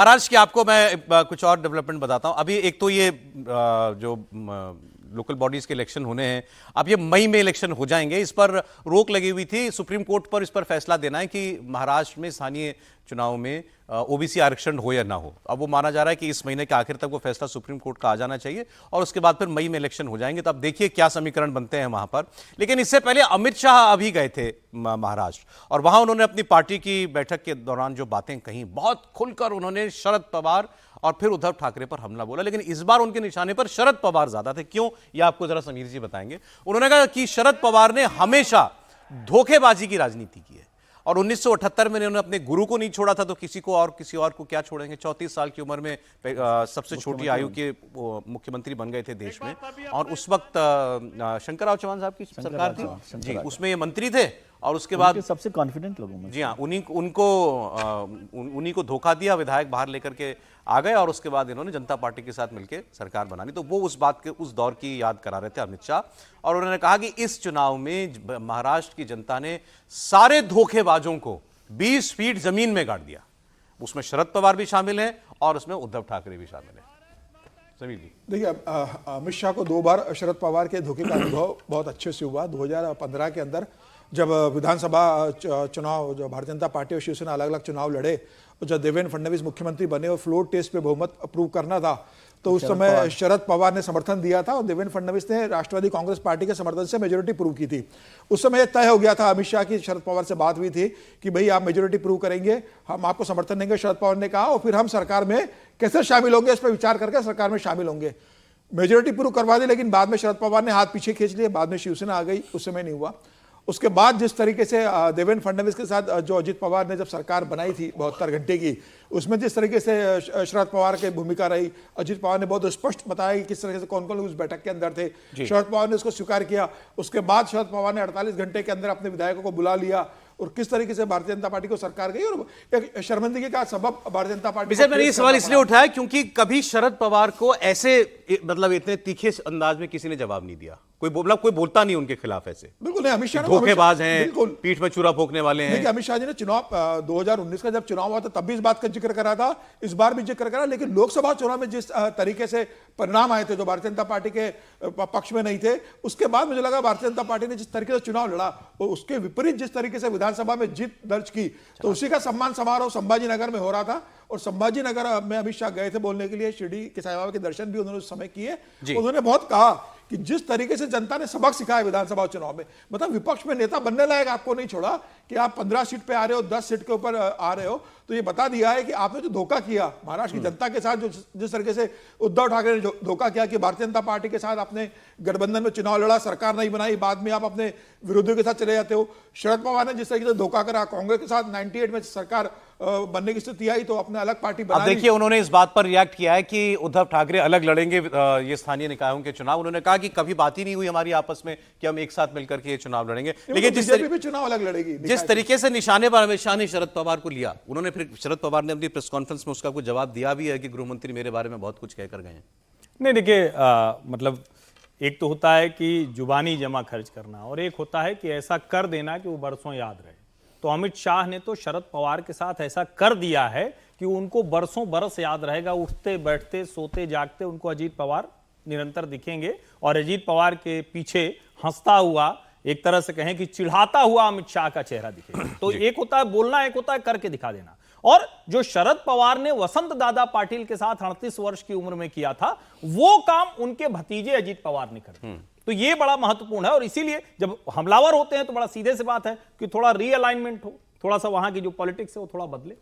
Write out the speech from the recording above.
महाराष्ट्र की आपको मैं कुछ और डेवलपमेंट बताता हूं। अभी एक तो ये जो लोकल बॉडीज के इलेक्शन होने हैं, अब ये मई में इलेक्शन हो जाएंगे। इस पर रोक लगी हुई थी, सुप्रीम कोर्ट पर इस पर फैसला देना है कि महाराष्ट्र में स्थानीय चुनाव में ओबीसी आरक्षण हो या ना हो। अब वो माना जा रहा है कि इस महीने के आखिर तक वो फैसला सुप्रीम कोर्ट का आ जाना चाहिए और उसके बाद फिर मई में इलेक्शन हो जाएंगे। तो अब देखिए क्या समीकरण बनते हैं वहां पर। लेकिन इससे पहले अमित शाह अभी गए थे महाराष्ट्र और वहां उन्होंने अपनी पार्टी की बैठक के दौरान जो बातें कही, बहुत खुलकर उन्होंने शरद पवार और फिर उद्धव ठाकरे पर हमला बोला। लेकिन इस बार उनके निशाने पर शरद पवार ज्यादा थे। क्यों, यह आपको जरा समीर जी बताएंगे। उन्होंने कहा कि शरद पवार ने हमेशा धोखेबाजी की राजनीति की है और 1978 में उन्होंने अपने गुरु को नहीं छोड़ा था तो किसी और को क्या छोड़ेंगे। 34 साल की उम्र में सबसे छोटी आयु के मुख्यमंत्री बन गए थे देश में और उस वक्त शंकरराव चौहान साहब की सरकार थी जी, उसमें ये मंत्री थे और उसके बाद सबसे कॉन्फिडेंट लोगों में जी हाँ, उन्हीं को धोखा दिया, विधायक बाहर लेकर के आ गए और उसके बाद इन्होंने जनता पार्टी के साथ मिलकर सरकार बनानी। तो वो उस दौर की याद करा रहे थे अमित शाह और उन्होंने कहा कि इस चुनाव में महाराष्ट्र की जनता ने सारे धोखेबाजों को 20 फीट जमीन में गाड़ दिया। उसमें शरद पवार भी शामिल हैं और उसमें उद्धव ठाकरे भी शामिल हैं। देखिए, अमित शाह को 2 बार शरद पवार के धोखे का अनुभव बहुत अच्छे से हुआ। 2015 के अंदर जब विधानसभा चुनाव, जो भारतीय जनता पार्टी और शिवसेना अलग अलग चुनाव लड़े और जब देवेंद्र फडणवीस मुख्यमंत्री बने और फ्लोर टेस्ट पे बहुमत अप्रूव करना था तो उस समय शरद पवार ने समर्थन दिया था और देवेंद्र फडणवीस ने राष्ट्रवादी कांग्रेस पार्टी के समर्थन से मेजोरिटी प्रूव की थी। उस समय तय हो गया था, अमित शाह की शरद पवार से बात हुई थी कि भाई आप मेजोरिटी प्रूव करेंगे, हम आपको समर्थन देंगे। शरद पवार ने कहा और फिर हम सरकार में कैसे शामिल होंगे इस पर विचार करके सरकार में शामिल होंगे। मेजोरिटी प्रूव करवा दी, लेकिन बाद में शरद पवार ने हाथ पीछे खींच लिए, बाद में शिवसेना आ गई, उस समय नहीं हुआ। उसके बाद जिस तरीके से देवेंद्र फडणवीस के साथ जो अजित पवार ने जब सरकार बनाई थी 72 घंटे की, उसमें जिस तरीके से शरद पवार की भूमिका रही, अजित पवार ने बहुत स्पष्ट बताया कि किस तरह से कौन कौन लोग उस बैठक के अंदर थे। शरद पवार ने उसको स्वीकार किया। उसके बाद शरद पवार ने 48 घंटे के अंदर अपने विधायकों को बुला लिया और किस तरीके से भारतीय जनता पार्टी को सरकार गई और एक शर्मिंदगी का सबब भारतीय जनता पार्टी। मैंने ये सवाल इसलिए उठाया क्योंकि कभी शरद पवार को ऐसे मतलब इतने तीखे अंदाज में किसी ने जवाब नहीं दिया। कोई बोलता नहीं उनके खिलाफ ऐसे। बिल्कुल नहीं, अमित शाह धोखेबाज हैं, पीठ में छुरा फोकने वाले हैं। अमित शाह जी ने चुनाव 2019 का जब चुनाव हुआ था तब भी इस बात का जिक्र करा था, इस बार भी जिक्र करा। लेकिन लोकसभा चुनाव में जिस तरीके से परिणाम आए थे जो भारतीय जनता पार्टी के पक्ष में नहीं थे, उसके बाद मुझे लगा भारतीय जनता पार्टी ने जिस तरीके से चुनाव लड़ा और उसके विपरीत जिस तरीके से विधानसभा में जीत दर्ज की, तो उसी का सम्मान समारोह संभाजी नगर में हो रहा था और संभाजी नगर में अमित शाह गए थे बोलने के लिए। शिरडी के साईं बाबा के दर्शन भी उन्होंने उस समय किए। उन्होंने बहुत कहा कि जिस तरीके से जनता ने सबक सिखाया विधानसभा चुनाव में, मतलब विपक्ष में नेता बनने लायक आपको नहीं छोड़ा कि आप 15 सीट पे आ रहे हो, 10 सीट के ऊपर आ रहे हो, तो ये बता दिया है कि आपने जो धोखा किया महाराष्ट्र की जनता के साथ, जो जिस तरीके से उद्धव ठाकरे ने धोखा किया कि भारतीय जनता पार्टी के साथ आपने गठबंधन में चुनाव लड़ा, सरकार नहीं बनाई, बाद में आप अपने विरोधियों के साथ चले जाते हो। शरद पवार ने जिस तरीके से धोखा करा, कांग्रेस के साथ 98 में सरकार बनने की स्थिति आई तो अपने अलग पार्टी बना। अब देखिए, उन्होंने इस बात पर रिएक्ट किया है कि उद्धव ठाकरे अलग लड़ेंगे ये स्थानीय निकायों के चुनाव। उन्होंने कहा कि कभी बात ही नहीं हुई हमारी आपस में कि हम एक साथ मिलकर के ये चुनाव लड़ेंगे। लेकिन चुनाव अलग लड़ेगी, जिस तरीके से निशाने पर अमित शाह ने शरद पवार को लिया, उन्होंने फिर शरद पवार ने अपनी प्रेस कॉन्फ्रेंस में उसका कुछ जवाब दिया भी है कि गृह मंत्री मेरे बारे में बहुत कुछ कहकर गए हैं। नहीं, देखिए, मतलब एक तो होता है कि जुबानी जमा खर्च करना और एक होता है कि ऐसा कर देना कि वो बरसों याद रहे। तो अमित शाह ने तो शरद पवार के साथ ऐसा कर दिया है कि उनको बरसों बरस याद रहेगा। उठते बैठते सोते जागते उनको अजीत पवार निरंतर दिखेंगे और अजीत पवार के पीछे हंसता हुआ, एक तरह से कहें कि चिढ़ाता हुआ अमित शाह का चेहरा दिखेगा। तो एक होता है बोलना, एक होता है करके दिखा देना। और जो शरद पवार ने वसंत दादा पाटिल के साथ 38 वर्ष की उम्र में किया था, वो काम उनके भतीजे अजीत पवार ने कर। तो ये बड़ा महत्वपूर्ण है और इसीलिए जब हमलावर होते हैं तो बड़ा सीधे से बात है कि थोड़ा रीअलाइनमेंट हो, थोड़ा सा वहां की जो पॉलिटिक्स है वो थोड़ा बदले।